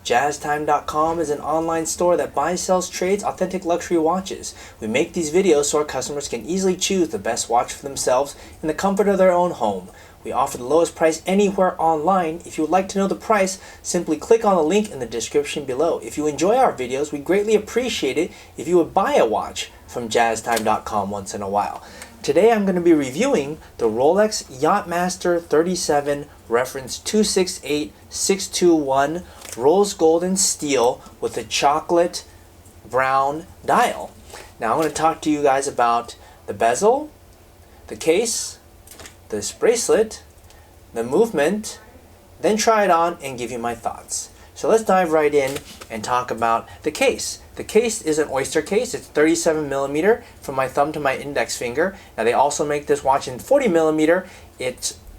JazzTime.com is an online store that buys, sells, trades authentic luxury watches. We make these videos so our customers can easily choose the best watch for themselves in the comfort of their own home. We offer the lowest price anywhere online. If you would like to know the price, simply click on the link in the description below. If you enjoy our videos, we greatly appreciate it if you would buy a watch from JazzTime.com once in a while. Today I'm going to be reviewing the Rolex Yacht-Master 37 reference 268621 rose gold and steel with a chocolate brown dial. Now I'm going to talk to you guys about the bezel, the case, this bracelet, the movement, then try it on and give you my thoughts. So let's dive right in and talk about the case. The case is an oyster case. It's 37mm from my thumb to my index finger. Now they also make this watch in 40mm.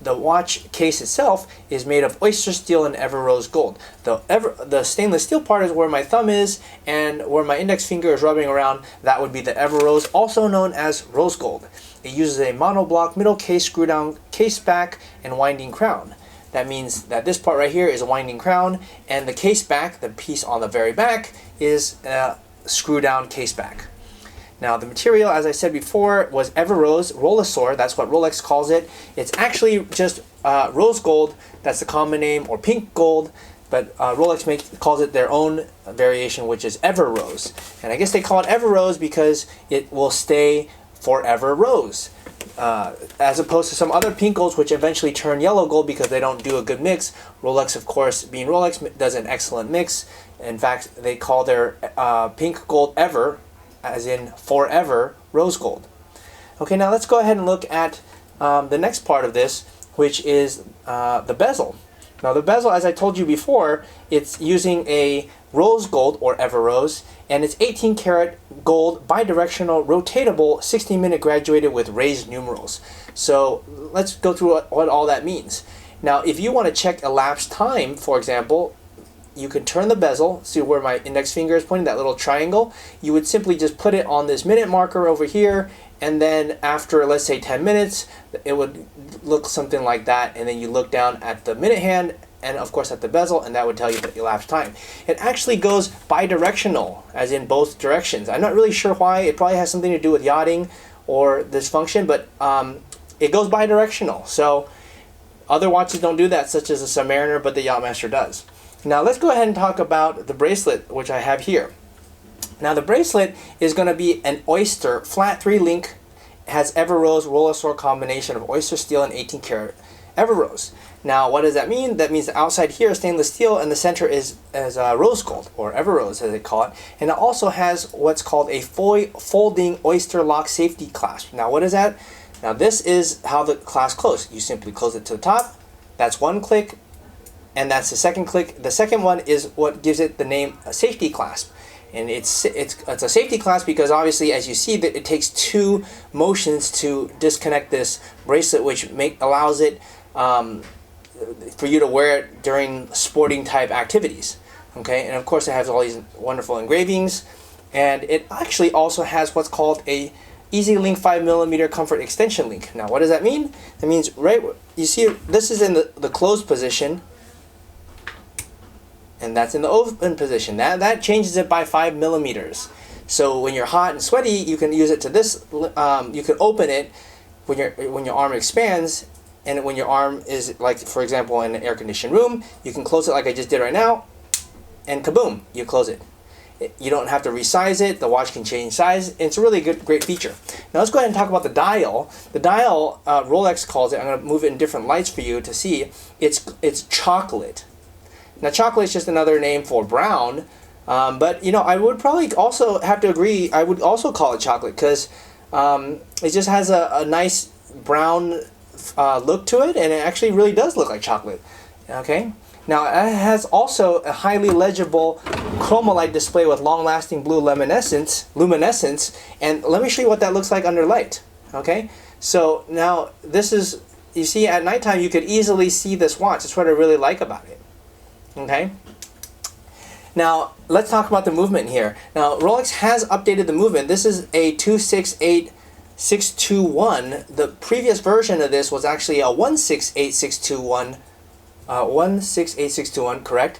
The watch case itself is made of oyster steel and ever rose gold. The stainless steel part is where my thumb is, and where my index finger is rubbing around, that would be the ever rose, also known as rose gold. It uses a monoblock middle case, screw down case back, and winding crown. That means that this part right here is a winding crown, and the case back, the piece on the very back, is a screw down case back. Now the material, as I said before, was ever rose, Rolesaur, that's what Rolex calls it. It's actually just rose gold, that's the common name, or pink gold, but Rolex calls it their own variation, which is ever rose. And I guess they call it ever rose because it will stay forever rose. As opposed to some other pink golds which eventually turn yellow gold because they don't do a good mix. Rolex, of course, being Rolex, does an excellent mix. In fact, they call their pink gold ever, as in forever, rose gold. Okay, now let's go ahead and look at the next part of this, which is the bezel. Now the bezel, as I told you before, it's using a rose gold or ever rose, and it's 18 karat gold bidirectional rotatable 16-minute graduated with raised numerals. So let's go through what all that means. Now if you want to check elapsed time, for example, you can turn the bezel, see where my index finger is pointing, that little triangle. You would simply just put it on this minute marker over here, and then after, let's say, 10 minutes, it would look something like that, and then you look down at the minute hand, and of course at the bezel, and that would tell you the elapsed time. It actually goes bidirectional, as in both directions. I'm not really sure why. It probably has something to do with yachting or this function, but it goes bidirectional. So other watches don't do that, such as the Submariner, but the Yacht-Master does. Now let's go ahead and talk about the bracelet, which I have here. Now the bracelet is going to be an oyster, flat 3-link, has ever rose Rolesaur combination of oyster steel and 18 karat ever rose. Now what does that mean? That means the outside here is stainless steel and the center is rose gold, or ever rose as they call it. And it also has what's called a folding oyster lock safety clasp. Now what is that? Now this is how the clasp closes. You simply close it to the top. That's one click. And that's the second click. The second one is what gives it the name a safety clasp. And it's a safety clasp because obviously, as you see, that it takes 2 motions to disconnect this bracelet, which allows it for you to wear it during sporting type activities. Okay, and of course it has all these wonderful engravings, and it actually also has what's called a Easy Link 5mm comfort extension link. Now what does that mean? That means, right, you see this is in the closed position, and that's in the open position. That changes it by 5mm. So when you're hot and sweaty, you can use it to this. You can open it when your arm expands, and when your arm is, like for example in an air-conditioned room, you can close it like I just did right now, and kaboom, you close it. You don't have to resize it. The watch can change size. It's a really great feature. Now let's go ahead and talk about the dial. The dial, Rolex calls it. I'm going to move it in different lights for you to see. It's chocolate. Now chocolate is just another name for brown, but you know, I would probably also have to agree, I would also call it chocolate because it just has a nice brown look to it, and it actually really does look like chocolate. Okay, now it has also a highly legible chromolite display with long-lasting blue luminescence, and let me show you what that looks like under light. Okay, so now this is, you see, at nighttime you could easily see this watch. That's what I really like about it. Okay, now let's talk about the movement here. Now Rolex has updated the movement. This is a 268621. The previous version of this was actually a 168621. 168621, correct?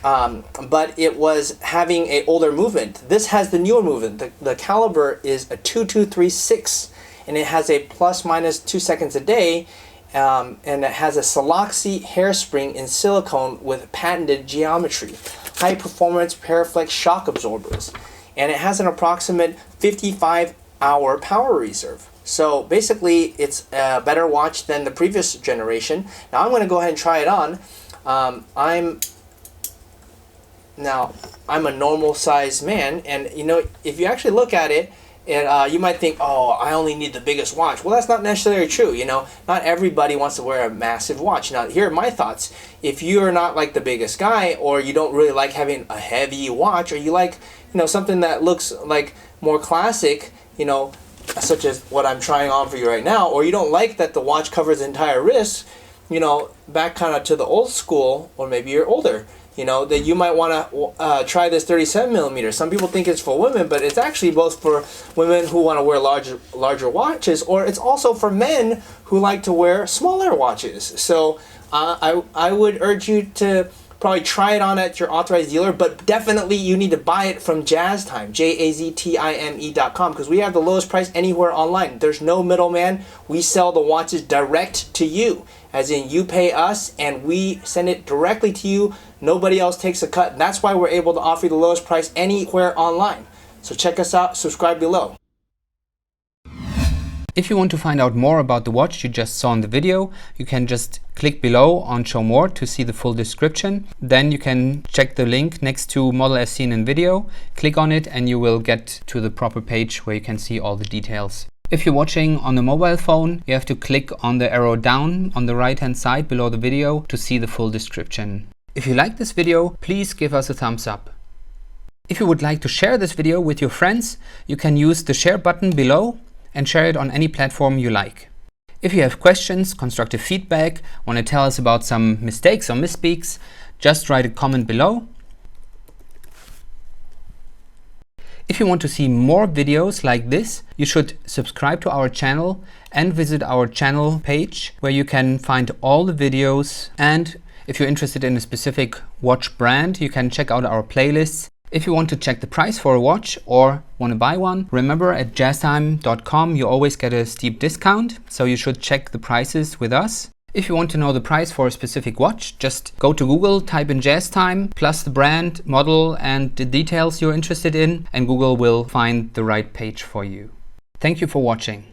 but it was having an older movement. This has the newer movement. The caliber is a 2236, and it has a plus minus 2 seconds a day, and it has a Siloxy hairspring in silicone with patented geometry, high performance Paraflex shock absorbers, and it has an approximate 55-hour power reserve. So basically, it's a better watch than the previous generation. Now I'm going to go ahead and try it on. I'm a normal sized man, and you know, if you actually look at it, you might think, oh, I only need the biggest watch. Well, that's not necessarily true. You know, not everybody wants to wear a massive watch. Now, here are my thoughts. If you are not like the biggest guy, or you don't really like having a heavy watch, or you like, you know, something that looks like more classic, you know, such as what I'm trying on for you right now, or you don't like that the watch covers the entire wrist, you know, back kind of to the old school, or maybe you're older, you know, that you might want to try this 37 millimeter. Some people think it's for women, but it's actually both for women who want to wear larger watches, or it's also for men who like to wear smaller watches. So I would urge you to probably try it on at your authorized dealer, but definitely you need to buy it from JazzTime, JAZTIME.com, because we have the lowest price anywhere online. There's no middleman. We sell the watches direct to you, as in you pay us and we send it directly to you. Nobody else takes a cut. And that's why we're able to offer you the lowest price anywhere online. So check us out, subscribe below. If you want to find out more about the watch you just saw in the video, you can just click below on Show More to see the full description. Then you can check the link next to model as seen in video, click on it, and you will get to the proper page where you can see all the details. If you're watching on a mobile phone, you have to click on the arrow down on the right hand side below the video to see the full description. If you like this video, please give us a thumbs up. If you would like to share this video with your friends, you can use the share button below and share it on any platform you like. If you have questions, constructive feedback, want to tell us about some mistakes or misspeaks, just write a comment below. If you want to see more videos like this, you should subscribe to our channel and visit our channel page where you can find all the videos. And if you're interested in a specific watch brand, you can check out our playlists. If you want to check the price for a watch or want to buy one, remember at jazztime.com you always get a steep discount, so you should check the prices with us. If you want to know the price for a specific watch, just go to Google, type in JazzTime, plus the brand, model, and the details you're interested in, and Google will find the right page for you. Thank you for watching.